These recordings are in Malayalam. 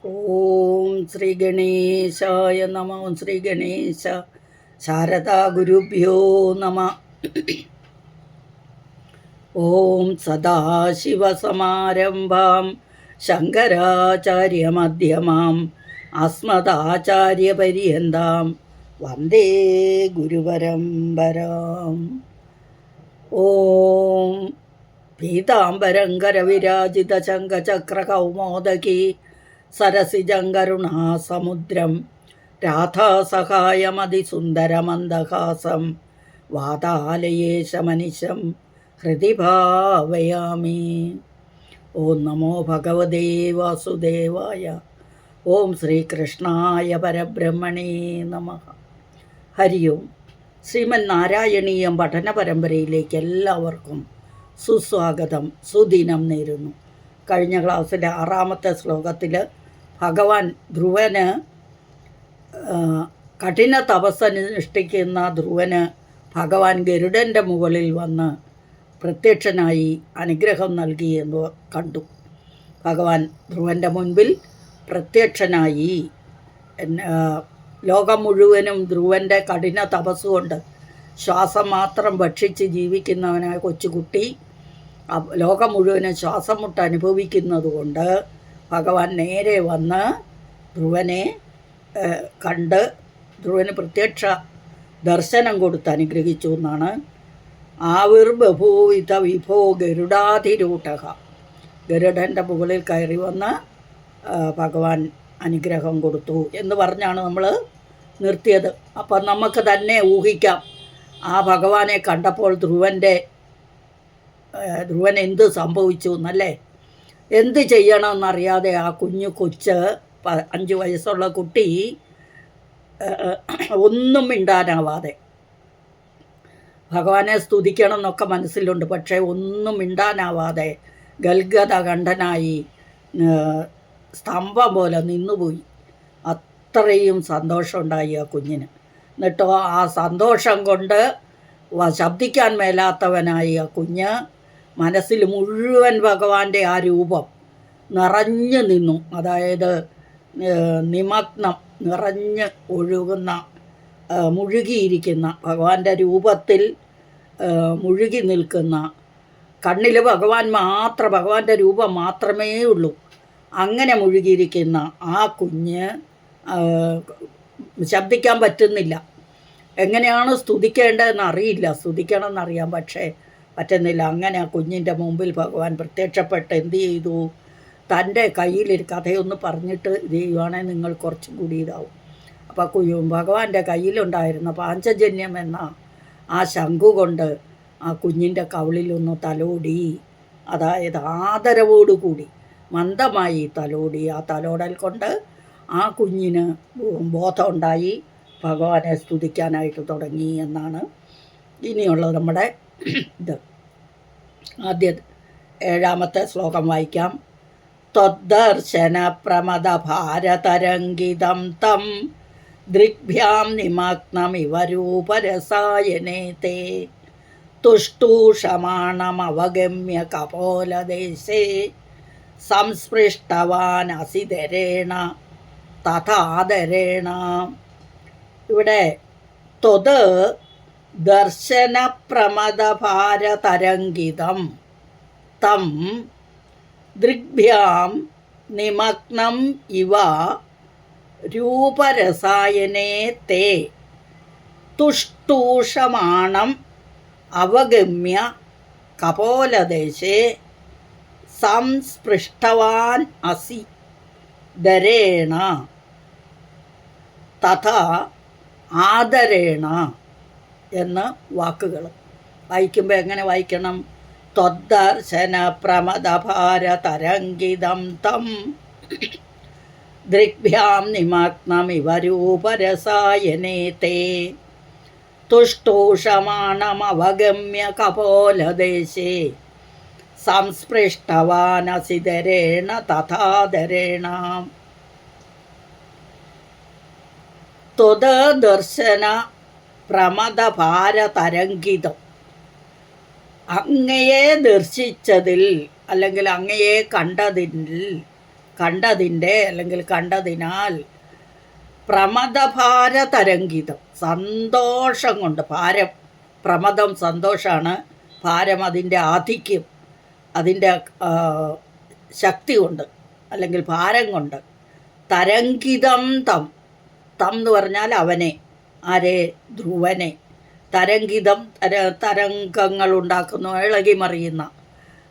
ഓം ശ്രീ ഗണേശായ നമ. ഓം ശ്രീ ഗണേശ ശാരദാ ഗുരുഭ്യോ നമ. ഓം സദാശിവസമാരംഭാം ശങ്കരാചാര്യമധ്യമാം അസ്മദാചാര്യപര്യന്താം വന്ദേ ഗുരുപരമ്പരാം. ഓം പീതാംബരങ്കരവിരാജിത ശംഖചക്രകൗമോദകീ സരസിജങ്കരുണാസമുദ്രം രാധാസഹായമതിസുന്ദരമന്ദഹാസം വാതാലയേശമനിശം ഹൃദി ഭാവയാമി. ഓം നമോ ഭഗവതേ വാസുദേവായ. ഓം ശ്രീകൃഷ്ണായ പരബ്രഹ്മണേ നമഃ. ഹരി ഓം. ശ്രീമന് നാരായണീയം പഠന പരമ്പരയിലേക്ക് എല്ലാവർക്കും സുസ്വാഗതം, സുദിനം നേരുന്നു. കഴിഞ്ഞ ക്ലാസ്സിലെ 6-ാമത്തെ ശ്ലോകത്തിൽ ഭഗവാൻ ധ്രുവന് കഠിന തപസ്സനുഷ്ഠിക്കുന്ന ധ്രുവന് ഭഗവാൻ ഗരുഡൻ്റെ മുകളിൽ വന്ന് പ്രത്യക്ഷനായി അനുഗ്രഹം നൽകി എന്ന് കണ്ടു. ഭഗവാൻ ധ്രുവൻ്റെ മുൻപിൽ പ്രത്യക്ഷനായി. ലോകം മുഴുവനും ധ്രുവൻ്റെ കഠിന തപസ്സുകൊണ്ട് ശ്വാസം മാത്രം ഭക്ഷിച്ച് ജീവിക്കുന്നവനായ കൊച്ചുകുട്ടി ലോകം മുഴുവനും ശ്വാസം മുട്ട് അനുഭവിക്കുന്നത് കൊണ്ട് ഭഗവാൻ നേരെ വന്ന് ധ്രുവനെ കണ്ട് ധ്രുവന് പ്രത്യക്ഷ ദർശനം കൊടുത്ത് അനുഗ്രഹിച്ചു എന്നാണ്. ആവിർബഭൂവിത വിഭോ ഗരുഡാധിരൂഢ. ഗരുഡൻ്റെ മുകളിൽ കയറി വന്ന് ഭഗവാൻ അനുഗ്രഹം കൊടുത്തു എന്ന് പറഞ്ഞാണ് നമ്മൾ നിർത്തിയത്. അപ്പം നമുക്ക് തന്നെ ഊഹിക്കാം ആ ഭഗവാനെ കണ്ടപ്പോൾ ധ്രുവൻ എന്ത് സംഭവിച്ചു എന്നല്ലേ. എന്ത് ചെയ്യണമെന്നറിയാതെ ആ കൊച്ച് 5 വയസ്സുള്ള കുട്ടി ഒന്നും മിണ്ടാനാവാതെ, ഭഗവാനെ സ്തുതിക്കണം എന്നൊക്കെ മനസ്സിലുണ്ട്, പക്ഷേ ഒന്നും മിണ്ടാനാവാതെ ഗൽഗത കണ്ഠനായി സ്തംഭം പോലെ നിന്നുപോയി. അത്രയും സന്തോഷമുണ്ടായി ആ കുഞ്ഞിന്. എന്നിട്ടോ ആ സന്തോഷം കൊണ്ട് ശബ്ദിക്കാൻ മേലാത്തവനായി ആ കുഞ്ഞ് മനസ്സിൽ മുഴുവൻ ഭഗവാന്റെ ആ രൂപം നിറഞ്ഞു നിന്നു. അതായത് നിമഗ്നം, നിറഞ്ഞ് ഒഴുകുന്ന, മുഴുകിയിരിക്കുന്ന ഭഗവാന്റെ രൂപത്തിൽ മുഴുകി നിൽക്കുന്ന, കണ്ണിൽ ഭഗവാന്റെ രൂപം മാത്രമേ ഉള്ളൂ, അങ്ങനെ മുഴുകിയിരിക്കുന്ന ആ കുഞ്ഞ് ശബ്ദിക്കാൻ പറ്റുന്നില്ല. എങ്ങനെയാണ് സ്തുതിക്കേണ്ടതെന്ന് അറിയില്ല. സ്തുതിക്കണമെന്നറിയാം, പക്ഷേ പറ്റുന്നില്ല. അങ്ങനെ ആ കുഞ്ഞിൻ്റെ മുമ്പിൽ ഭഗവാൻ പ്രത്യക്ഷപ്പെട്ട് എന്ത് ചെയ്തു? തൻ്റെ കയ്യിലൊരു കഥയൊന്ന് പറഞ്ഞിട്ട് ഇത് ചെയ്യുവാണെങ്കിൽ നിങ്ങൾ കുറച്ചും കൂടി ഇതാവും. അപ്പോൾ ഭഗവാന്റെ കയ്യിലുണ്ടായിരുന്ന പാഞ്ചജന്യം എന്ന ആ ശംഖു കൊണ്ട് ആ കുഞ്ഞിൻ്റെ കവിളിലൊന്ന് തലോടി. അതായത് ആദരവോടുകൂടി മന്ദമായി തലോടി. ആ തലോടൽ കൊണ്ട് ആ കുഞ്ഞിന് ബോധമുണ്ടായി, ഭഗവാനെ സ്തുതിക്കാനായിട്ട് തുടങ്ങി എന്നാണ് ഇനിയുള്ളത് നമ്മുടെ ഇത്. ആദ്യ 7-ാമത്തെ ശ്ലോകം വായിക്കാം. ത്വദ്ദർശന പ്രമദ ഭാരതരംഗിതം തം ദൃഗ്ഭ്യാം നിമഗ്നമിവ രൂപരസായനേ തേ തുഷ്ടൂഷമാണമവഗമ്യ കപോലദേശേ സംസ്പൃഷ്ടവാൻ അസിതരേണ തഥാദരേണ. ഇവിടെ ത്വത് ദർശനപ്രമദഭാരതരംഗിതം തം ദൃഗ്ഭ്യാം നിമഗ്നം ഇവ രൂപരസായനേ തേ തുഷ്ടൂഷമാണം അവഗമ്യ കപോലദേശേ സംസ്പൃഷ്ടവാൻ അസി ദരേണ തഥാ ആദരേണ എന്ന വാക്കുകൾ വായിക്കുമ്പോൾ എങ്ങനെ വായിക്കണം? ത്വദ്ദർശന പ്രമദഭാരതരംഗിതം തം ദൃഗ്ഭ്യാം നിമഗ്നമിവ രൂപരസായനേ തേ തുഷ്ടൂഷമാണമവഗമ്യ കപോലദേശേ സംസ്പൃഷ്ടവാനസിതരേണ തഥാദരേണ. ത്വത് ദർശന പ്രമദഭാരതരംഗിതം, അങ്ങയെ ദർശിച്ചതിൽ അല്ലെങ്കിൽ അങ്ങയെ കണ്ടതിൽ കണ്ടതിൻ്റെ അല്ലെങ്കിൽ കണ്ടതിനാൽ പ്രമദഭാര തരംഗിതം, സന്തോഷം കൊണ്ട്, ഭാരം പ്രമദം സന്തോഷമാണ്, ഭാരം അതിൻ്റെ ആധിക്യം, അതിൻ്റെ ശക്തി കൊണ്ട് അല്ലെങ്കിൽ ഭാരം കൊണ്ട്, തരംഗിതം തം, തം എന്ന് പറഞ്ഞാൽ അവനെ, ആരെ, ധ്രുവനെ, തരംഗിതം തരംഗങ്ങളുണ്ടാക്കുന്നു, ഇളകിമറിയുന്ന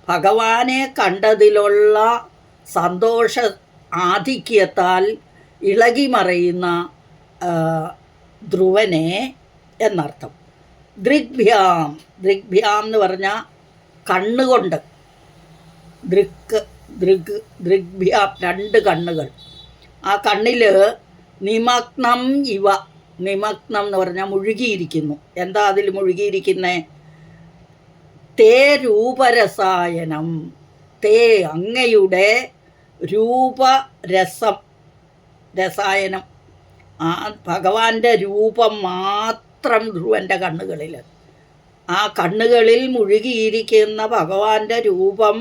ഭഗവാനെ കണ്ടതിലുള്ള സന്തോഷ ആധിക്യത്താൽ ഇളകിമറിയുന്ന ധ്രുവനെ എന്നർത്ഥം. ദൃഗ്ഭ്യാം, ദൃഗ്ഭ്യാം എന്ന് പറഞ്ഞാൽ കണ്ണുകൊണ്ട്, ദൃഗ്ഭ്യാം രണ്ട് കണ്ണുകൾ, ആ കണ്ണിൽ നിമഗ്നം ഇവ, നിമഗ്നം എന്ന് പറഞ്ഞാൽ മുഴുകിയിരിക്കുന്നു. എന്താ അതിൽ മുഴുകിയിരിക്കുന്നത്? തേ രൂപരസായനം, തേ അങ്ങയുടെ രൂപരസം, രസായനം, ആ ഭഗവാന്റെ രൂപം മാത്രം ധ്രുവൻ്റെ കണ്ണുകളിൽ, ആ കണ്ണുകളിൽ മുഴുകിയിരിക്കുന്ന ഭഗവാന്റെ രൂപം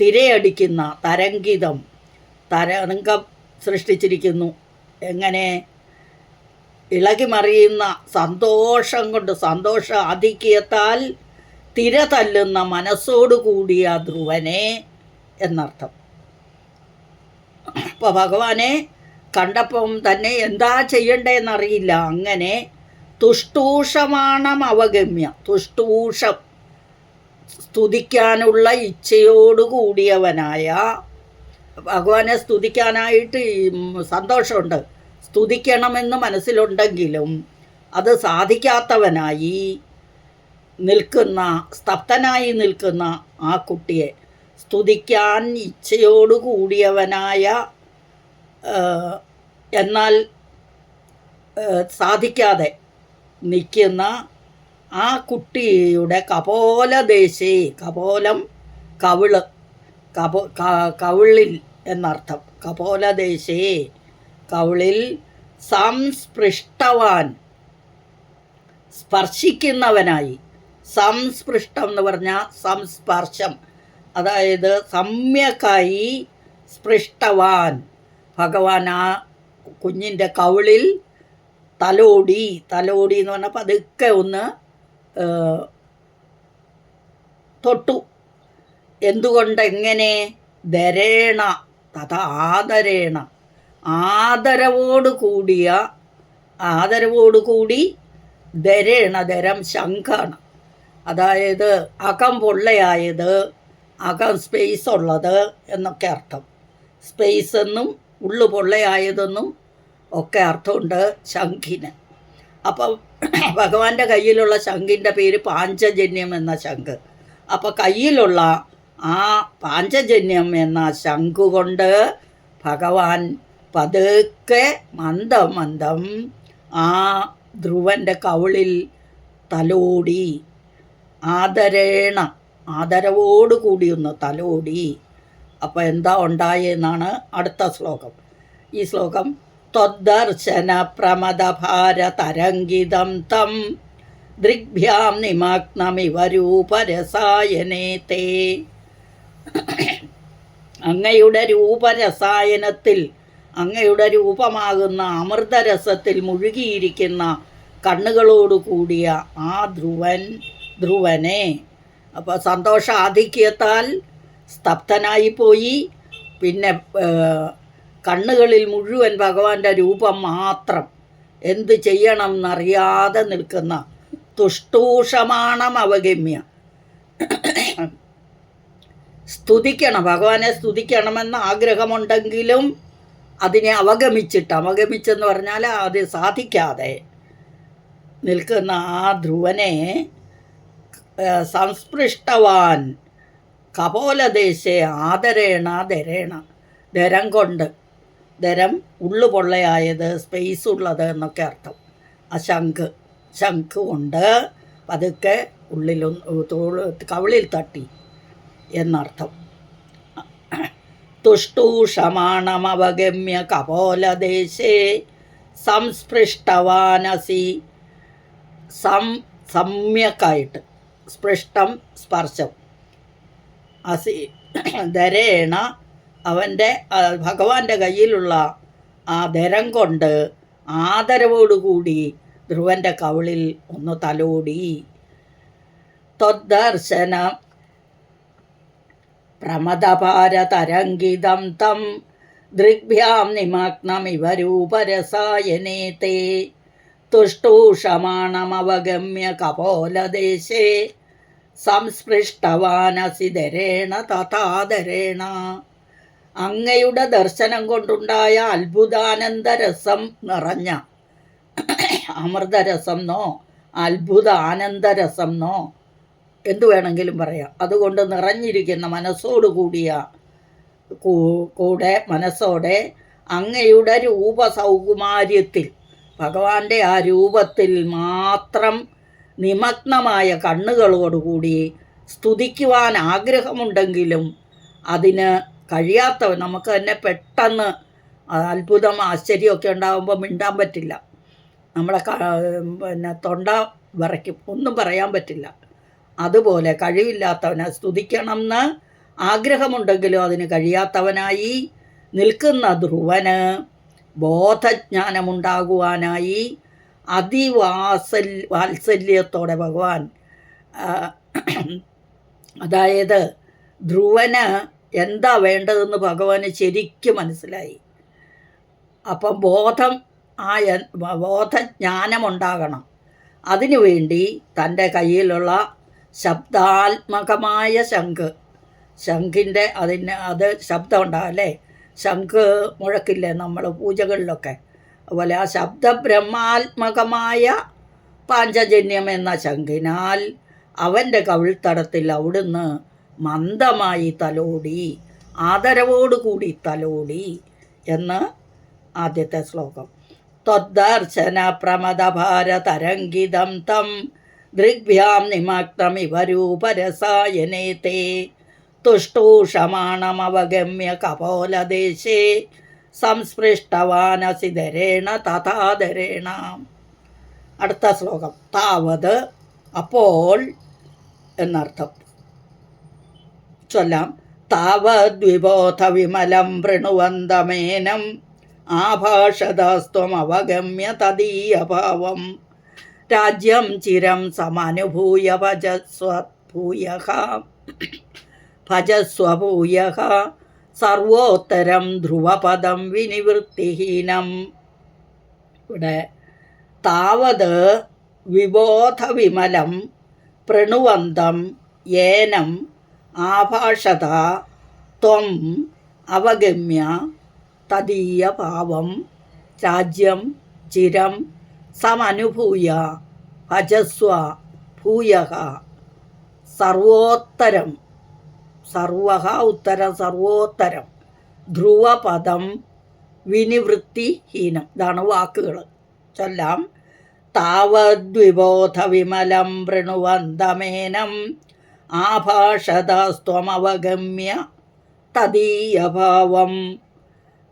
തിരയടിക്കുന്ന തരംഗിതം, തരംഗം സൃഷ്ടിച്ചിരിക്കുന്നു. എങ്ങനെ? ഇളകിമറിയുന്ന സന്തോഷം കൊണ്ട്, സന്തോഷ ആധിക്യത്താൽ തിര തല്ലുന്ന മനസ്സോടുകൂടിയ ധ്രുവനെ എന്നർത്ഥം. അപ്പോൾ ഭഗവാനെ കണ്ടപ്പം തന്നെ എന്താ ചെയ്യണ്ടേന്നറിയില്ല. അങ്ങനെ തുഷ്ടൂഷമാണം അവഗമ്യ, തുഷ്ടൂഷം സ്തുതിക്കാനുള്ള ഇച്ഛയോടുകൂടിയവനായ ഭഗവാനെ സ്തുതിക്കാനായിട്ട് സന്തോഷമുണ്ട്, സ്തുതിക്കണമെന്ന് മനസ്സിലുണ്ടെങ്കിലും അത് സാധിക്കാത്തവനായി നിൽക്കുന്ന, സ്തബ്ധനായി നിൽക്കുന്ന ആ കുട്ടിയെ, സ്തുതിക്കാൻ ഇച്ഛയോടുകൂടിയവനായ എന്നാൽ സാധിക്കാതെ നിൽക്കുന്ന ആ കുട്ടിയുടെ കപോലദേശേ, കപോലം കവിള്, കവിളിൽ എന്നർത്ഥം, കപോലദേശേ കവിളിൽ സംസ്പൃഷ്ടവാൻ സ്പർശിക്കുന്നവനായി, സംസ്പൃഷ്ടം എന്ന് പറഞ്ഞാൽ സംസ്പർശം, അതായത് സമ്യക്കായി സ്പൃഷ്ടവാൻ ഭഗവാൻ ആ കുഞ്ഞിൻ്റെ കവിളിൽ തലോടി, തലോടി എന്ന് പറഞ്ഞാൽ പതുക്കെ ഒന്ന് തൊട്ടു. എന്തുകൊണ്ട്? എങ്ങനെ? ധരേണ തഥ ആദരേണ, ആദരവോടുകൂടി ധരേണ, ധരം ശംഖാണ്, അതായത് അകം പൊള്ളയായത്, അകം സ്പേസ് ഉള്ളത് എന്നൊക്കെ അർത്ഥം. സ്പേസ് എന്നും ഉള്ളു പൊള്ളയായതെന്നും ഒക്കെ അർത്ഥമുണ്ട് ശംഖിന്. അപ്പം ഭഗവാന്റെ കയ്യിലുള്ള ശംഖിൻ്റെ പേര് പാഞ്ചജന്യം എന്ന ശംഖ്. അപ്പം കയ്യിലുള്ള ആ പാഞ്ചജന്യം എന്ന ശംഖു കൊണ്ട് ഭഗവാൻ പതുക്കെ മന്ദം മന്ദം ആ ധ്രുവൻ്റെ കവിളിൽ തലോടി, ആദരേണ, ആദരവോടുകൂടി ഒന്ന് തലോടി. അപ്പോൾ എന്താ ഉണ്ടായെന്നാണ് അടുത്ത ശ്ലോകം. ഈ ശ്ലോകം ത്വദ്ദർശന പ്രമദഭാര തരംഗിതം തം ദൃഗ്ഭ്യാം നിമഗ്നമിവ രൂപരസായനേ തേ. അങ്ങയുടെ രൂപരസായനത്തിൽ, അങ്ങയുടെ രൂപമാകുന്ന അമൃതരസത്തിൽ മുഴുകിയിരിക്കുന്ന കണ്ണുകളോടുകൂടിയ ആ ധ്രുവനെ, അപ്പോൾ സന്തോഷാധിക്യത്താൽ സ്തബ്ധനായിപ്പോയി. പിന്നെ കണ്ണുകളിൽ മുഴുവൻ ഭഗവാന്റെ രൂപം മാത്രം, എന്ത് ചെയ്യണം എന്നറിയാതെ നിൽക്കുന്ന തുഷ്ടൂഷമാണം അവഗമ്യ, സ്തുതിക്കണം, ഭഗവാനെ സ്തുതിക്കണമെന്ന് ആഗ്രഹമുണ്ടെങ്കിലും അതിനെ അവഗമിച്ചെന്ന് പറഞ്ഞാൽ അത് സാധിക്കാതെ നിൽക്കുന്ന ആ ധ്രുവനെ സംസ്പൃഷ്ടവാൻ കപോലദേശേ ആദരേണ ധരേണ, ധരം കൊണ്ട്, ധരം ഉള്ളുപൊള്ളയായത്, സ്പേസ് ഉള്ളത് എന്നൊക്കെ അർത്ഥം. ആ ശംഖ് കൊണ്ട് പതുക്കെ കവിളിൽ തട്ടി എന്നർത്ഥം. തുഷ്ടൂഷമാണമവഗമ്യ കപോലദേശേ സംസ്പൃഷ്ടവാനസി, സമ്യക്കായിട്ട്, സ്പൃഷ്ടം സ്പർശം, അസി ധരേണ അവൻ്റെ ഭഗവാന്റെ കയ്യിലുള്ള ആ ധരം കൊണ്ട് ആദരവോടുകൂടി ധ്രുവൻ്റെ കവിളിൽ ഒന്ന് തലോടി. ത്വദ്ദർശന പ്രമദഭാരതരംഗിതം തം ദൃഗ്ഭ്യാം നിമഗ്നമിവ രൂപരസായനേ തേ തുഷ്ടൂഷമാണമവഗമ്യ കപോലദേശേ സംസ്പൃഷ്ടവാനസിധരേണ തഥാധരേണ. അങ്ങയുടെ ദർശനം കൊണ്ടുണ്ടായ അത്ഭുതാനന്ദരസം നിറഞ്ഞ, അമൃതരസം എന്നോ അത്ഭുതാനന്ദരസം എന്നോ എന്തു വേണമെങ്കിലും പറയാം, അതുകൊണ്ട് നിറഞ്ഞിരിക്കുന്ന മനസ്സോടുകൂടിയ മനസ്സോടെ അങ്ങയുടെ രൂപസൗകുമാര്യത്തിൽ, ഭഗവാന്റെ ആ രൂപത്തിൽ മാത്രം നിമഗ്നമായ കണ്ണുകളോടുകൂടി സ്തുതിക്കുവാൻ ആഗ്രഹമുണ്ടെങ്കിലും അതിന് കഴിയാത്തവൻ, നമുക്ക് തന്നെ പെട്ടെന്ന് അത്ഭുതം ആശ്ചര്യമൊക്കെ ഉണ്ടാകുമ്പോൾ മിണ്ടാൻ പറ്റില്ല, നമ്മളെ തൊണ്ട വിറയ്ക്കും, ഒന്നും പറയാൻ പറ്റില്ല. അതുപോലെ കഴിവില്ലാത്തവനെ സ്തുതിക്കണം എന്ന് ആഗ്രഹമുണ്ടെങ്കിലും അതിന് കഴിയാത്തവനായി നിൽക്കുന്ന ധ്രുവന് ബോധജ്ഞാനമുണ്ടാകുവാനായി വാത്സല്യത്തോടെ ഭഗവാൻ, അതായത് ധ്രുവന് എന്താ വേണ്ടതെന്ന് ഭഗവാന് ശരിക്കും മനസ്സിലായി. അപ്പം ബോധജ്ഞാനമുണ്ടാകണം. അതിനുവേണ്ടി തൻ്റെ കയ്യിലുള്ള ശബ്ദാത്മകമായ ശംഖിൻ്റെ അത് ശബ്ദം ഉണ്ടാകല്ലേ, ശംഖ് മുഴക്കില്ലേ നമ്മൾ പൂജകളിലൊക്കെ, അതുപോലെ ആ ശബ്ദബ്രഹ്മാത്മകമായ പാഞ്ചജന്യം എന്ന ശംഖിനാൽ അവൻ്റെ കവിൾത്തടത്തിൽ അവിടുന്ന് മന്ദമായി തലോടി, ആദരവോടുകൂടി തലോടി എന്ന് ആദ്യത്തെ ശ്ലോകം. ത്വദ്ദർശന പ്രമദഭാരതരംഗിതം തം ദൃഗ്ഭ്യാം നിമഗ്നമിവ രൂപരസായനേ തേ തുഷ്ടൂഷമാണമവഗമ്യ കപോലദേശേ സംസ്പൃഷ്ടവാനസിധരേണ തഥാധരേണ. അടുത്ത ശ്ലോകം. താവത് അപ്പോൾ എന്നർത്ഥം. ചൊല്ലാം. താവദ്വിബോധ വിമലം വൃണുവന്തമേനം ആഭാഷതസ്ത്വമവഗമ്യ തദീയഭാവം രാജ്യം ചിരം സമനുഭൂയ ഭജസ്വഭൂയഃ സർവോത്തരം ധ്രുവപദം വിനിവൃത്തിഹീനം. ഇവിടെ താവത് വിബോധവിമലം പ്രണുവന്തം ഏനം ആഭാഷത ത്വം അവഗമ്യ തദീയഭാവം രാജ്യം ചിരം സമനുഭൂയ ഭജസ്വ ഭൂയഃ സർവോത്തരം സർവോത്തരം ധ്രുവപദം വിനിവൃത്തിഹീനം. ഇതാണ് വാക്കുകൾ. ചൊല്ലാം. താവദ്വിബോധവിമലം വൃണുവന്തമേനം ആഭാഷതസ്ത്വമവഗമ്യ തദീയഭാവം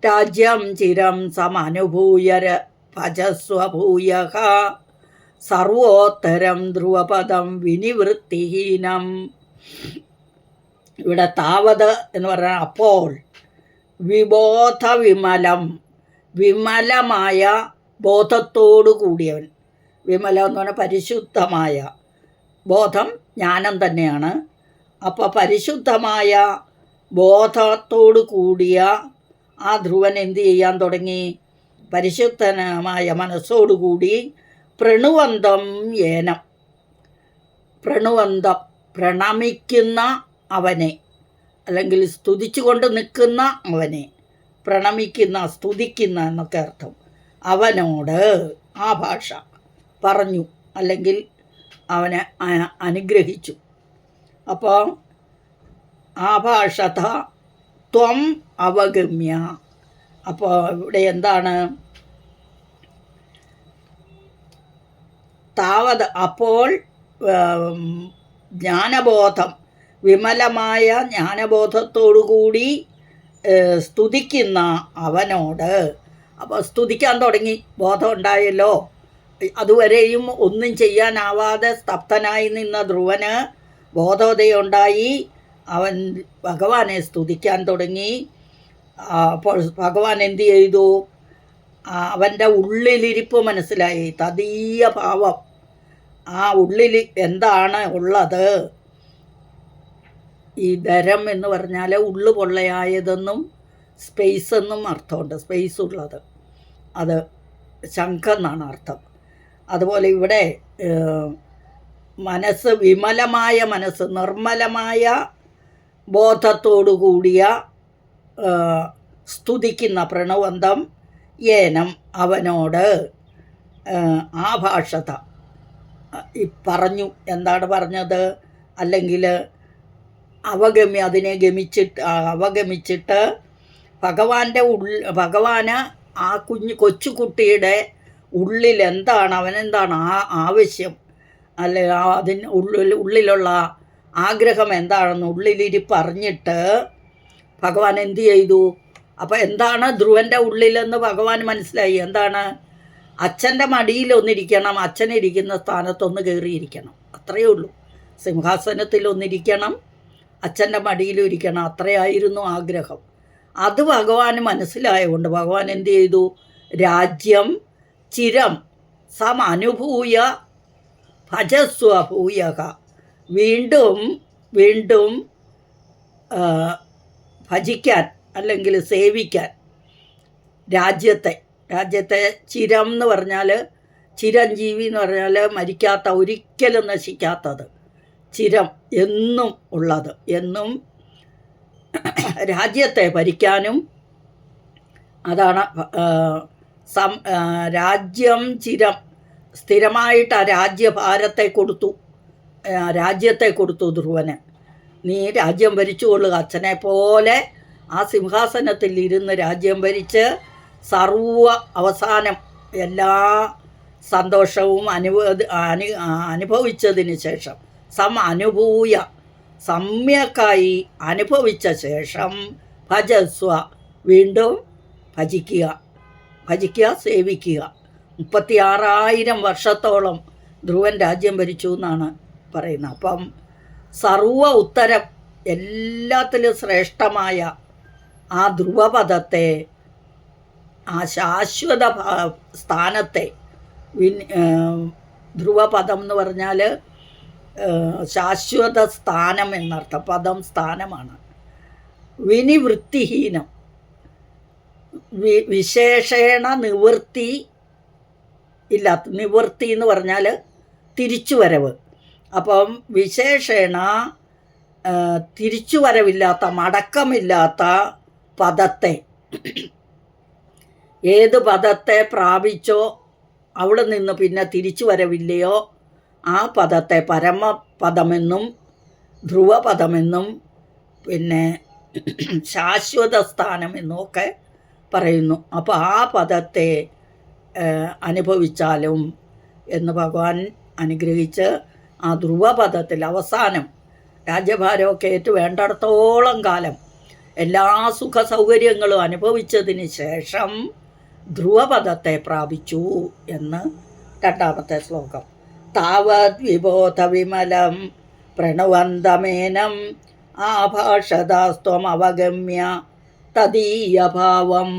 രാജ്യം ചിരം സമനുഭൂയ ഭജസ്വ ഭൂയഃ സർവോത്തരം ധ്രുവപദം വിനിവൃത്തിഹീനം. ഇവിടെ താവത് എന്ന് പറഞ്ഞാൽ അപ്പോൾ, വിബോധവിമലം വിമലമായ ബോധത്തോടു കൂടിയവൻ. വിമലം എന്ന് പറഞ്ഞാൽ പരിശുദ്ധമായ ബോധം, ജ്ഞാനം തന്നെയാണ്. അപ്പോൾ പരിശുദ്ധമായ ബോധത്തോടു കൂടിയ ആ ധ്രുവൻ എന്ത് ചെയ്യാൻ തുടങ്ങി? പരിശുദ്ധമായ മനസ്സോടുകൂടി പ്രണുവന്തം ഏനം, പ്രണുവന്തം പ്രണമിക്കുന്ന അവനെ, അല്ലെങ്കിൽ സ്തുതിച്ചുകൊണ്ട് നിൽക്കുന്ന അവനെ, പ്രണമിക്കുന്ന സ്തുതിക്കുന്ന എന്നൊക്കെ അർത്ഥം. അവനോട് ആ ഭാഷ പറഞ്ഞു, അല്ലെങ്കിൽ അവനെ അനുഗ്രഹിച്ചു. അപ്പോൾ ആഭാഷത ത്വം അവഗമ്യ. അപ്പോൾ ഇവിടെ എന്താണ്? താവത് അപ്പോൾ ജ്ഞാനബോധം, വിമലമായ ജ്ഞാനബോധത്തോടുകൂടി സ്തുതിക്കുന്ന അവനോട്. അപ്പോൾ സ്തുതിക്കാൻ തുടങ്ങി, ബോധം ഉണ്ടായല്ലോ. അതുവരെയും ഒന്നും ചെയ്യാനാവാതെ സ്തബ്ധനായി നിന്ന ധ്രുവന് ബോധോദയം ഉണ്ടായി. അവൻ ഭഗവാനെ സ്തുതിക്കാൻ തുടങ്ങി. അപ്പോൾ ഭഗവാൻ എന്തു ചെയ്തു? അവൻ്റെ ഉള്ളിലിരിപ്പ് മനസ്സിലായി, തദീയ ഭാവം. ആ ഉള്ളിൽ എന്താണ് ഉള്ളത്? ഈ ധരം എന്ന് പറഞ്ഞാൽ ഉള്ളു പൊള്ളയായതെന്നും സ്പേസ് എന്നും അർത്ഥമുണ്ട്. സ്പേസ് ഉള്ളത്, അത് ശംഖം എന്നാണ് അർത്ഥം. അതുപോലെ ഇവിടെ മനസ്സ്, വിമലമായ മനസ്സ്, നിർമ്മലമായ ബോധത്തോടു കൂടിയ സ്തുതിക്കുന്ന പ്രണവന്തം ഏനം അവനോട് ആ ഭാഷത പറഞ്ഞു. എന്താണ് പറഞ്ഞത്? അല്ലെങ്കിൽ അതിനെ അവഗമിച്ചിട്ട് ഭഗവാന് ആ കൊച്ചുകുട്ടിയുടെ ഉള്ളിൽ എന്താണ്, അവനെന്താണ് ആവശ്യം, അല്ലെ ഉള്ളിലുള്ള ആഗ്രഹം എന്താണെന്ന് ഉള്ളിലിരിപ്പ് അറിഞ്ഞിട്ട് ഭഗവാൻ എന്തു ചെയ്തു? അപ്പോൾ എന്താണ് ധ്രുവൻ്റെ ഉള്ളിലെന്ന് ഭഗവാൻ മനസ്സിലായി. എന്താണ്? അച്ഛൻ്റെ മടിയിലൊന്നിരിക്കണം, അച്ഛനിരിക്കുന്ന സ്ഥാനത്തൊന്ന് കയറിയിരിക്കണം, അത്രയേ ഉള്ളൂ. സിംഹാസനത്തിലൊന്നിരിക്കണം, അച്ഛൻ്റെ മടിയിലും ഇരിക്കണം, അത്രയായിരുന്നു ആഗ്രഹം. അത് ഭഗവാന് മനസ്സിലായതുകൊണ്ട് ഭഗവാൻ എന്തു ചെയ്തു? രാജ്യം ചിരം സമനുഭൂയ ഭജസ്വ ഭൂയക, വീണ്ടും വീണ്ടും ഭജിക്കാൻ അല്ലെങ്കിൽ സേവിക്കാൻ രാജ്യത്തെ ചിരം എന്ന് പറഞ്ഞാൽ, ചിരഞ്ജീവി എന്ന് പറഞ്ഞാൽ മരിക്കാത്ത, ഒരിക്കലും നശിക്കാത്തത്, ചിരം എന്നും ഉള്ളത്, എന്നും രാജ്യത്തെ ഭരിക്കാനും. അതാണ് രാജ്യം ചിരം, സ്ഥിരമായിട്ട് ആ രാജ്യത്തെ കൊടുത്തു ധ്രുവന്. നീ രാജ്യം ഭരിച്ചു കൊള്ളുക, അച്ഛനെ പോലെ ആ സിംഹാസനത്തിൽ ഇരുന്ന് രാജ്യം ഭരിച്ച് അവസാനം എല്ലാ സന്തോഷവും അനുഭവിച്ചതിന് ശേഷം, അനുഭൂയ സമ്യക്കായി അനുഭവിച്ച ശേഷം ഭജസ്വ, വീണ്ടും ഭജിക്കുക, സേവിക്കുക. 36,000 വർഷത്തോളം ധ്രുവൻ രാജ്യം ഭരിച്ചു എന്നാണ് പറയുന്നത്. അപ്പം ഉത്തരം, എല്ലാത്തിലും ശ്രേഷ്ഠമായ ആ ധ്രുവപദത്തെ, ആ ശാശ്വത സ്ഥാനത്തെ, ധ്രുവപദം എന്ന് പറഞ്ഞാൽ ശാശ്വത സ്ഥാനം എന്നർത്ഥം. പദം സ്ഥാനമാണ്. വിനിവൃത്തിഹീനം, വിശേഷേണ നിവൃത്തി ഇല്ലാത്ത, നിവൃത്തി എന്ന് പറഞ്ഞാൽ തിരിച്ചുവരവ്. അപ്പം വിശേഷേണ തിരിച്ചുവരവില്ലാത്ത, മടക്കമില്ലാത്ത പദത്തെ, ഏത് പദത്തെ പ്രാപിച്ചോ അവിടെ നിന്ന് പിന്നെ തിരിച്ചു വരവില്ലയോ ആ പദത്തെ പരമപദമെന്നും ധ്രുവപദമെന്നും പിന്നെ ശാശ്വത സ്ഥാനം എന്നുമൊക്കെ പറയുന്നു. അപ്പോൾ ആ പദത്തെ അനുഭവിച്ചാലും എന്ന് ഭഗവാൻ അനുഗ്രഹിച്ച് ആ ധ്രുവപദത്തിൽ അവസാനം രാജ്യഭാരമൊക്കെ ഏറ്റു വേണ്ടിടത്തോളം കാലം എല്ലാ സുഖ സൗകര്യങ്ങളും അനുഭവിച്ചതിന് ശേഷം ധ്രുവപദത്തെ പ്രാപിച്ചു എന്ന് 2ാമത്തെ ശ്ലോകം. താവത് വിബോധ വിമലം പ്രണവന്തമേനം ആഭാഷതാസ്ത്വമവഗമ്യ തദീയഭാവം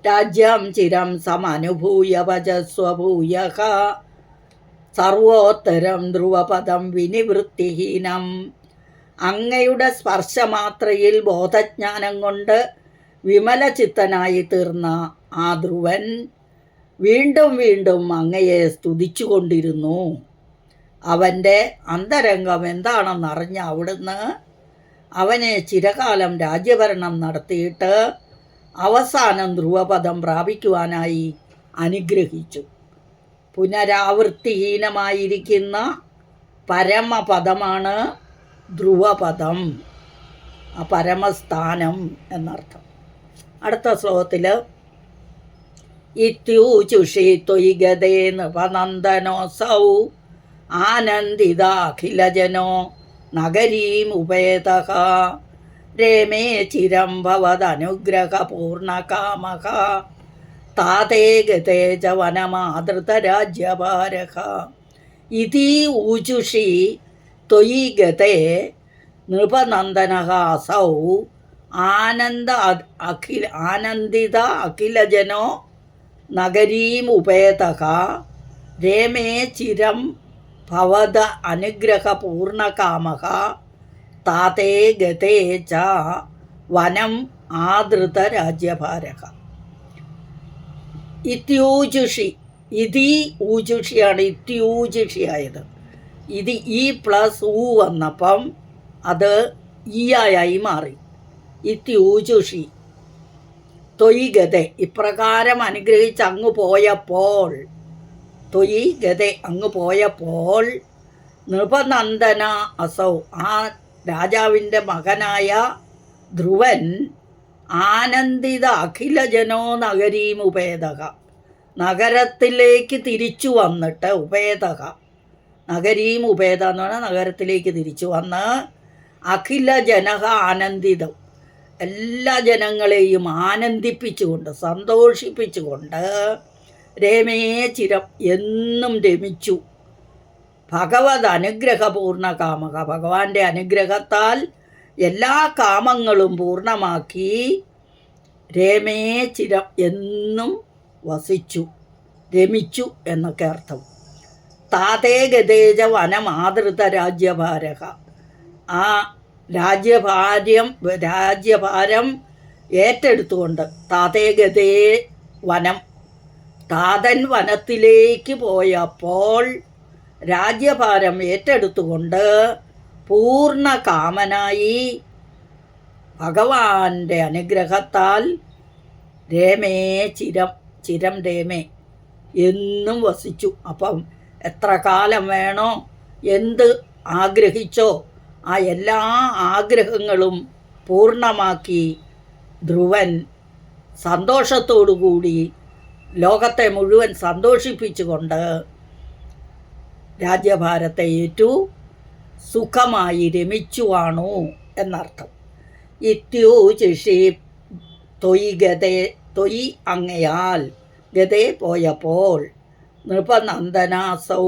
രാജ്യം ചിരം സമനുഭൂയ ഭജസ്വഭൂയഃ സർവോത്തരം ധ്രുവപദം വിനിവൃത്തിഹീനം. അങ്ങയുടെ സ്പർശമാത്രയിൽ ബോധജ്ഞാനം കൊണ്ട് വിമലചിത്തനായി തീർന്ന ആ ധ്രുവൻ വീണ്ടും വീണ്ടും അങ്ങയെ സ്തുതിച്ചുകൊണ്ടിരുന്നു. അവൻ്റെ അന്തരംഗം എന്താണെന്നറിഞ്ഞ അവിടുന്ന് അവനെ ചിരകാലം രാജ്യഭരണം നടത്തിയിട്ട് അവസാനം ധ്രുവപദം പ്രാപിക്കുവാനായി അനുഗ്രഹിച്ചു. പുനരാവൃത്തിഹീനമായിരിക്കുന്ന പരമപദമാണ് ധ്രുവപദം, ആ പരമസ്ഥാനം എന്നർത്ഥം. അടുത്ത ശ്ലോകത്തിൽ ഇത്യൂചുഷി ത്വയി ഗതേ നൃപനന്ദനോസൗ ആനന്ദിതാഖിലജനോ നഗരീമുപേതഃ രേമേ ചിരം ഭവദനുഗ്രഹപൂർണകാമഃ താതേ ഗതേ ച വനമാദൃതരാജ്യഭാരഃ ഇതി ഊചുഷി ത്വയി ഗതേ നൃപനന്ദനഃ അസൗ ആനന്ദിത അഖിലജനോ നഗരീമുപേതഃ രേമേ ചിരം ഭവത അനുഗ്രഹപൂർണകാമഃ താതേ ഗതേ ച വനം ആദൃതരാജ്യഭാരഃ. ഇത്യൂജുഷി, ഇതി ഊജുഷിയാണ് ഇത്യൂജുഷിയായത്. ഇത് ഇ പ്ലസ് ഊ വന്നപ്പം അത് ഈയായി മാറി. ഇത്യൂജുഷി തൊയ് ഗതെ, ഇപ്രകാരം അനുഗ്രഹിച്ച് അങ്ങ് പോയപ്പോൾ, തൊയ് ഗതെ അങ്ങ് പോയപ്പോൾ, നൃപനന്ദന അസൗ ആ രാജാവിൻ്റെ മകനായ ധ്രുവൻ ആനന്ദിത അഖിലജനോ നഗരീമുപേതക നഗരത്തിലേക്ക് തിരിച്ചു വന്നിട്ട്, ഉപേതക നഗരീമുപേത എന്ന് പറഞ്ഞാൽ നഗരത്തിലേക്ക് തിരിച്ചു വന്ന്, അഖില ജനഹ ആനന്ദിതം എല്ലാ ജനങ്ങളെയും ആനന്ദിപ്പിച്ചുകൊണ്ട് സന്തോഷിപ്പിച്ചുകൊണ്ട്, രമേ ചിരം എന്നും രമിച്ചു, ഭഗവത് അനുഗ്രഹപൂർണകാമക ഭഗവാന്റെ അനുഗ്രഹത്താൽ എല്ലാ കാമങ്ങളും പൂർണ്ണമാക്കി, രമേ ചിരം എന്നും വസിച്ചു, രമിച്ചു എന്നൊക്കെ അർത്ഥം. താതേ ഗതേജ വനമാതൃത രാജ്യഭാരക ആ രാജ്യഭാരം ഏറ്റെടുത്തുകൊണ്ട്, താതേ ഗതേ വനം താതൻ വനത്തിലേക്ക് പോയപ്പോൾ രാജ്യഭാരം ഏറ്റെടുത്തുകൊണ്ട് പൂർണ്ണകാമനായി ഭഗവാന്റെ അനുഗ്രഹത്താൽ രമേ ചിരം രമേ എന്നും വസിച്ചു. അപ്പം എത്ര കാലം വേണോ, എന്ത് ആഗ്രഹിച്ചോ ആ എല്ലാ ആഗ്രഹങ്ങളും പൂർണ്ണമാക്കി ധ്രുവൻ സന്തോഷത്തോടുകൂടി ലോകത്തെ മുഴുവൻ സന്തോഷിപ്പിച്ചുകൊണ്ട് രാജ്യഭാരത്തെ ഏറ്റു സുഖമായി രമിച്ചുവാണു എന്നർത്ഥം. ഇത്യൂചിഷി തൊയ് ഗതേ തൊയ് അങ്ങയാൽ ഗതേ പോയപ്പോൾ നൃപനന്ദനാസൗ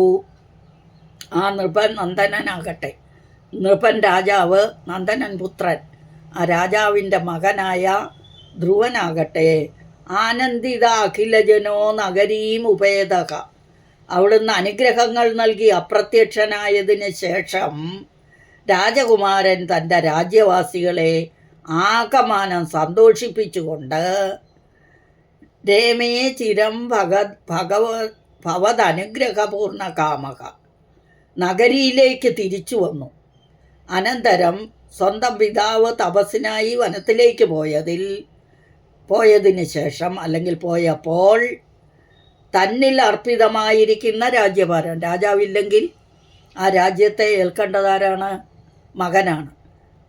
ആ നൃപൻ നന്ദനനാകട്ടെ, നൃപൻ രാജാവ്, നന്ദനൻ പുത്രൻ, ആ രാജാവിൻ്റെ മകനായ ധ്രുവനാകട്ടെ, ആനന്ദിത അഖിലജനോ നഗരീമുപേതക അവിടുന്ന് അനുഗ്രഹങ്ങൾ നൽകി അപ്രത്യക്ഷനായതിന് ശേഷം രാജകുമാരൻ തൻ്റെ രാജ്യവാസികളെ ആകമാനം സന്തോഷിപ്പിച്ചുകൊണ്ട്, രമേ ചിരം ഭവദനുഗ്രഹപൂർണ കാമക നഗരിയിലേക്ക് തിരിച്ചു വന്നു. അനന്തരം സ്വന്തം പിതാവ് തപസ്സിനായി വനത്തിലേക്ക് പോയതിന് ശേഷം, അല്ലെങ്കിൽ പോയപ്പോൾ, തന്നിൽ അർപ്പിതമായിരിക്കുന്ന രാജ്യഭാരം, രാജാവില്ലെങ്കിൽ ആ രാജ്യത്തെ ഏൽക്കേണ്ടതാരാണ്? മകനാണ്.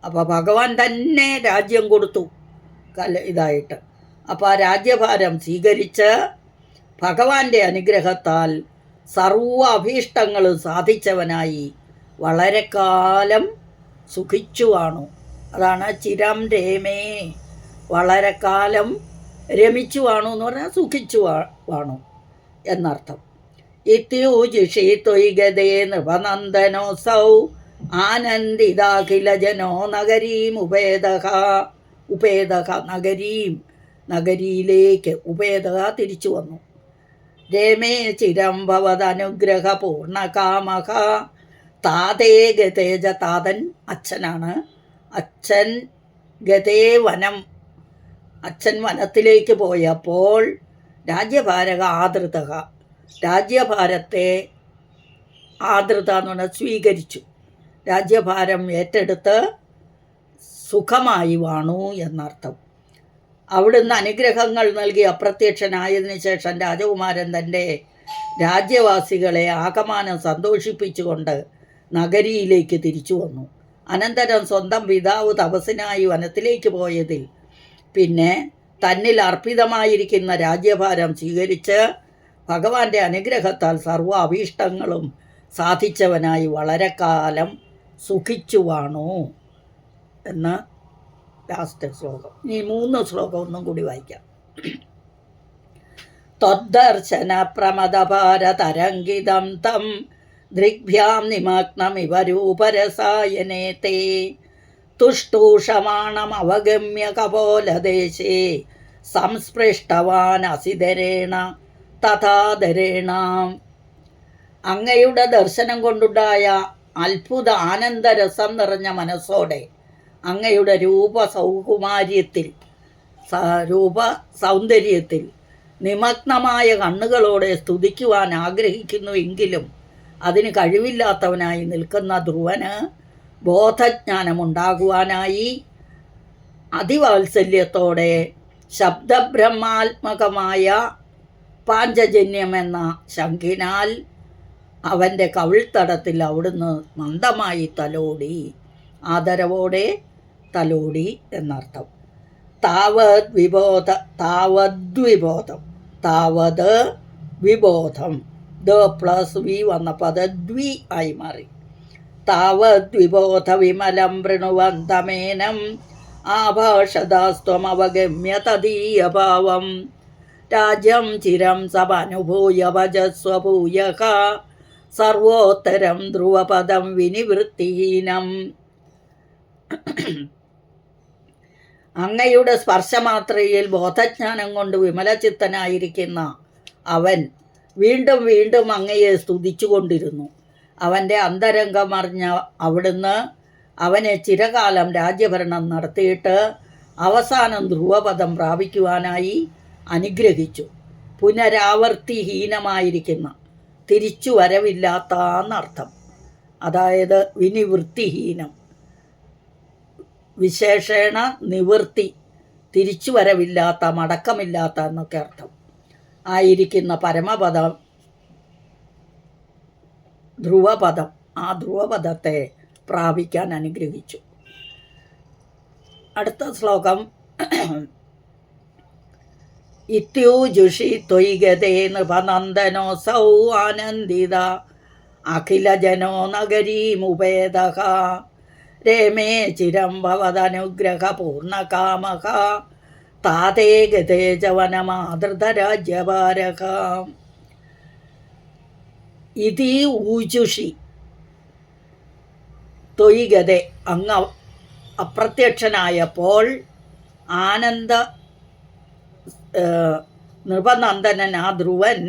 അപ്പോൾ ഭഗവാൻ തന്നെ രാജ്യം കൊടുത്തു ഇതായിട്ട്. അപ്പോൾ ആ രാജ്യഭാരം സ്വീകരിച്ച് ഭഗവാന്റെ അനുഗ്രഹത്താൽ സർവ അഭീഷ്ടങ്ങളും സാധിച്ചവനായി വളരെ കാലം സുഖിച്ചു കാണു. അതാണ് ചിരം രമേ, വളരെ കാലം രമിച്ചു കാണു എന്ന് പറഞ്ഞാൽ സുഖിച്ചു കാണു എന്നർത്ഥം. ഇത്യൂജിഷി ത്വയി ഗതേ നൃപനന്ദനോസൗ ആനന്ദിതാഖിലജനോ നഗരീമുപേതക നഗരിയിലേക്ക് ഉപേതക തിരിച്ചു വന്നു. രമേ ചിരം ഭവദനുഗ്രഹ പൂർണ്ണകാമക താതേ ഗതേജ താതൻ അച്ഛനാണ്. അച്ഛൻ ഗതേ വനം, അച്ഛൻ വനത്തിലേക്ക് പോയപ്പോൾ രാജ്യഭാരക ആദൃതക രാജ്യഭാരത്തെ ആദൃത എന്ന് പറഞ്ഞാൽ സ്വീകരിച്ചു, രാജ്യഭാരം ഏറ്റെടുത്ത് സുഖമായി വാണു എന്നർത്ഥം. അവിടുന്ന് അനുഗ്രഹങ്ങൾ നൽകി അപ്രത്യക്ഷനായതിനു ശേഷം രാജകുമാരൻ തൻ്റെ രാജ്യവാസികളെ ആകമാനം സന്തോഷിപ്പിച്ചുകൊണ്ട് നഗരിയിലേക്ക് തിരിച്ചു വന്നു. അനന്തരം സ്വന്തം പിതാവ് തപസ്സിനായി വനത്തിലേക്ക് പോയതിൽ പിന്നെ തന്നിൽ അർപ്പിതമായിരിക്കുന്ന രാജ്യഭാരം സ്വീകരിച്ച് ഭഗവാന്റെ അനുഗ്രഹത്താൽ സർവ്വ അഭീഷ്ടങ്ങളും സാധിച്ചവനായി വളരെ കാലം സുഖിച്ചു വാണു എന്ന് ലാസ്റ്റ് ശ്ലോകം. ഇനി 3 ശ്ലോകം ഒന്നും കൂടി വായിക്കാം. ത്വദ്ദർശന പ്രമദഭാരതരംഗിതം തം ദൃഗ്ഭ്യാം നിമഗ്നമിവ രൂപരസായനേ തേ തുഷ്ടൂഷമാണമവഗമ്യ കപോലദേശേ സംസ്പൃഷ്ടവാൻ അസിധരേണ തഥാധരേണ. അങ്ങയുടെ ദർശനം കൊണ്ടുണ്ടായ അത്ഭുത ആനന്ദരസം നിറഞ്ഞ മനസ്സോടെ അങ്ങയുടെ രൂപ സൗന്ദര്യത്തിൽ നിമഗ്നമായ കണ്ണുകളോടെ സ്തുതിക്കുവാൻ ആഗ്രഹിക്കുന്നുവെങ്കിലും അതിന് കഴിവില്ലാത്തവനായി നിൽക്കുന്ന ധ്രുവന് ബോധജ്ഞാനമുണ്ടാകുവാനായി അതിവാത്സല്യത്തോടെ ശബ്ദബ്രഹ്മാത്മകമായ പാഞ്ചജന്യമെന്ന ശംഖിനാൽ അവൻ്റെ കവിൾത്തടത്തിൽ അവിടുന്ന് മന്ദമായി തലോടി, ആദരവോടെ തലോടി എന്നർത്ഥം. താവത് വിബോധം ദ പ്ലസ് വി വന്നപ്പോൾ അത് ദ്വി ആയി മാറി. താവദ്വിബോധ വിമലം വൃണുവന്തമേനം ആഭാഷദാസ്ത്വമവഗമ്യ തദീയഭാവം രാജ്യം ചിരം സഭനുഭൂയ ഭജസ്വഭൂയഃ സർവോത്തരം ധ്രുവപദം വിനിവൃത്തിഹീനം. അങ്ങയുടെ സ്പർശമാത്രയിൽ ബോധജ്ഞാനം കൊണ്ട് വിമലചിത്തനായിരിക്കുന്ന അവൻ വീണ്ടും വീണ്ടും അങ്ങയെ സ്തുതിച്ചുകൊണ്ടിരുന്നു. അവൻ്റെ അന്തരംഗമറിഞ്ഞ അവിടുന്ന് അവനെ ചിരകാലം രാജ്യഭരണം നടത്തിയിട്ട് അവസാനം ധ്രുവപദം പ്രാപിക്കുവാനായി അനുഗ്രഹിച്ചു. പുനരാവർത്തിഹീനമായിരിക്കുന്ന, തിരിച്ചു വരവില്ലാത്ത എന്നർത്ഥം. അതായത് വിനിവൃത്തിഹീനം, വിശേഷേണ നിവൃത്തി, തിരിച്ചു വരവില്ലാത്ത, മടക്കമില്ലാത്ത എന്നൊക്കെ അർത്ഥം ആയിരിക്കുന്ന പരമപദം ധ്രുവപദം, ആ ധ്രുവപദത്തെ പ്രാപിക്കാൻ അനുഗ്രഹിച്ചു. അടുത്ത ശ്ലോകം ഇത്യൂജുഷി ത്വയിഗതേ നൃപനന്ദനോസൗ ആനന്ദിത അഖിലജനോ നഗരീമുപേദഃ രേമേ ചിരം ഭവദനുഗ്രഹപൂർണകാമഃ താതേ ഗതേ ച വനമാദൃതരാജ്യഭാരഃ. ഇതി ഊജുഷി ത്വയിഗതേ, അങ്ങ് അപ്രത്യക്ഷനായപ്പോൾ ആനന്ദ നൃപനന്ദനൻ ആ ധ്രുവൻ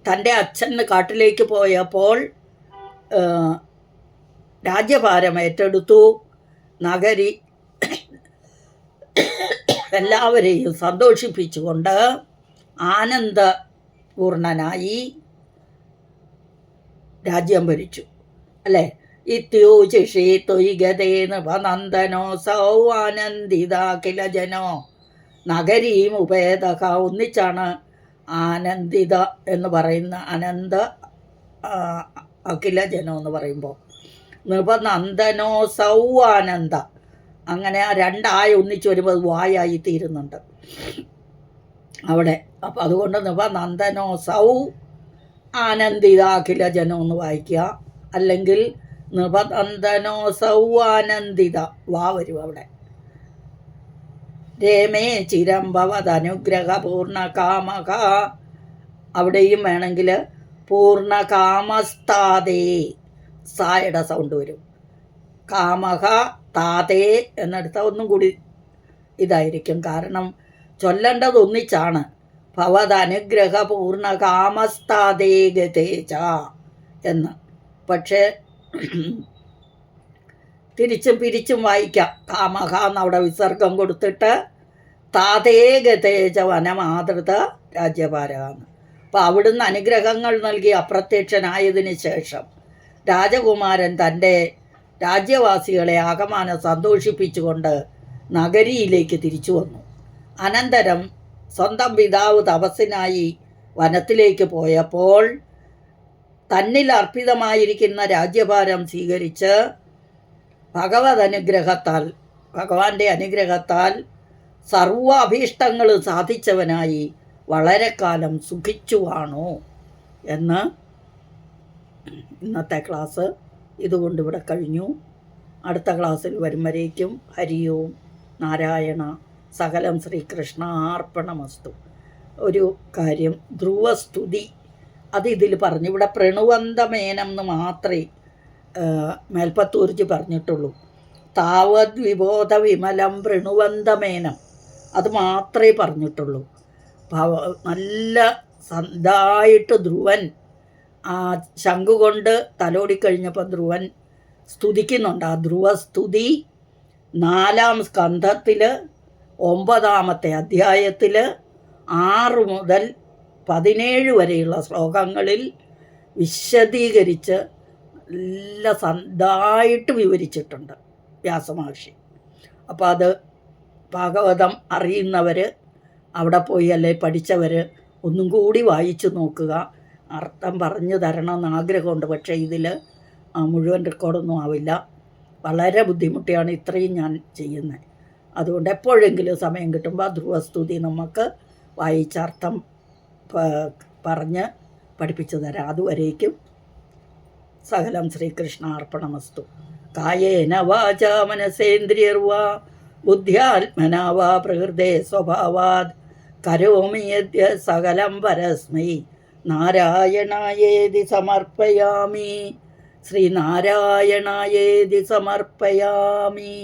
തൻ്റെ അച്ഛൻ കാട്ടിലേക്ക് പോയപ്പോൾ രാജ്യഭാരം ഏറ്റെടുത്തു. നഗരി എല്ലാവരെയും സന്തോഷിപ്പിച്ചുകൊണ്ട് ആനന്ദപൂർണനായി രാജ്യം ഭരിച്ചു, അല്ലേ? ഇത്യൂചിഷി ത്വയിഗതേ നൃപനന്ദനോസൗ ആനന്ദിതാഖിലജനോ നഗരീമുപേദഃ. ഒന്നിച്ചാണ് ആനന്ദിത എന്ന് പറയുന്ന, അഖിലജനോ എന്ന് പറയുമ്പോൾ നൃപനന്ദനോസൗ ആനന്ദ, അങ്ങനെ ആ രണ്ടായ ഒന്നിച്ച് വരുമ്പോൾ വായായി തീരുന്നുണ്ട് അവിടെ. അപ്പം അതുകൊണ്ട് നൃപനന്ദനോസൗ ആനന്ദിതാഖിലജനോ എന്ന് വായിക്കുക, അല്ലെങ്കിൽ നൃപനന്ദനോസൗ ആനന്ദിത, വാ വരും അവിടെ. രേമേ ചിരം ഭവദനുഗ്രഹ പൂർണ്ണകാമഃ, അവിടെയും വേണമെങ്കിൽ പൂർണ്ണകാമസ്താതേ, സായുടെ സൗണ്ട് വരും. കാമഹ താതേ എന്നെടുത്ത ഒന്നും കൂടി ഇതായിരിക്കും, കാരണം ചൊല്ലേണ്ടത് ഒന്നിച്ചാണ്. ഭവദനുഗ്രഹ പൂർണ്ണകാമസ്താതേ ഗതേച എന്ന്. പക്ഷേ തിരിച്ചും പിരിച്ചും വായിക്കാം. കാമഹ എന്നവിടെ വിസർഗം കൊടുത്തിട്ട് താതേ ഗതേജ വനമാതൃത രാജ്യഭാരാന്ന്. അപ്പോൾ അവിടുന്ന് അനുഗ്രഹങ്ങൾ നൽകി അപ്രത്യക്ഷനായതിന് ശേഷം രാജകുമാരൻ തൻ്റെ രാജ്യവാസികളെ ആകമാനം സന്തോഷിപ്പിച്ചുകൊണ്ട് നഗരിയിലേക്ക് തിരിച്ചു വന്നു. അനന്തരം സ്വന്തം പിതാവ് തപസ്സിനായി വനത്തിലേക്ക് പോയപ്പോൾ തന്നിൽ അർപ്പിതമായിരിക്കുന്ന രാജ്യഭാരം സ്വീകരിച്ച് ഭഗവാന്റെ അനുഗ്രഹത്താൽ സർവ അഭീഷ്ടങ്ങളും സാധിച്ചവനായി വളരെ കാലം സുഖിച്ചുവാണോ എന്ന് ഇന്നത്തെ ക്ലാസ് ഇതുകൊണ്ട് ഇവിടെ കഴിഞ്ഞു. അടുത്ത ക്ലാസ്സിൽ വരും വരേക്കും ഹരി ഓം നാരായണ സകലം ശ്രീകൃഷ്ണ അർപ്പണമസ്തു. ഒരു കാര്യം, ധ്രുവസ്തുതി അത് ഇതിൽ പറഞ്ഞു. ഇവിടെ പ്രണുവന്തമേനം എന്ന് മാത്രമേ മേൽപ്പത്തൂർജി പറഞ്ഞിട്ടുള്ളൂ. താവത് വിബോധ വിമലം വൃണുവന്തമേനം, അത് മാത്രമേ പറഞ്ഞിട്ടുള്ളൂ. നല്ല ഇതായിട്ട് ധ്രുവൻ ആ ശംഖു കൊണ്ട് തലോടിക്കഴിഞ്ഞപ്പോൾ ധ്രുവൻ സ്തുതിക്കുന്നുണ്ട്. ആ ധ്രുവസ്തുതി 4-ാം സ്കന്ധത്തിൽ 9-ാമത്തെ അധ്യായത്തിൽ 6 മുതൽ 17 വരെയുള്ള ശ്ലോകങ്ങളിൽ വിശദീകരിച്ച് നല്ല ഇതായിട്ട് വിവരിച്ചിട്ടുണ്ട് വ്യാസമഹർഷി. അപ്പോൾ അത് ഭാഗവതം അറിയുന്നവർ, അവിടെ പോയി അല്ലെ പഠിച്ചവർ ഒന്നും കൂടി വായിച്ചു നോക്കുക. അർത്ഥം പറഞ്ഞു തരണമെന്ന് ആഗ്രഹമുണ്ട്. പക്ഷേ ഇതിൽ മുഴുവൻ റെക്കോർഡൊന്നും ആവില്ല. വളരെ ബുദ്ധിമുട്ടിയാണ് ഇത്രയും ഞാൻ ചെയ്യുന്നത്. അതുകൊണ്ട് എപ്പോഴെങ്കിലും സമയം കിട്ടുമ്പോൾ ധ്രുവസ്തുതി നമുക്ക് വായിച്ചർത്ഥം പറഞ്ഞ് പഠിപ്പിച്ചു തരാം. അതുവരേക്കും സകലം ശ്രീകൃഷ്ണാർപ്പണമസ്തു. കായേന വാചാ മനസേന്ദ്രിയർവാ ബുദ്ധ്യാത്മനാ വാ പ്രകൃതേ സ്വഭാവാത് കരോമി യദ്യ സകലം പരസ്മൈ നാരായണായേതി സമർപ്പയാമി. ശ്രീനാരായണായേതി സമർപ്പയാമി.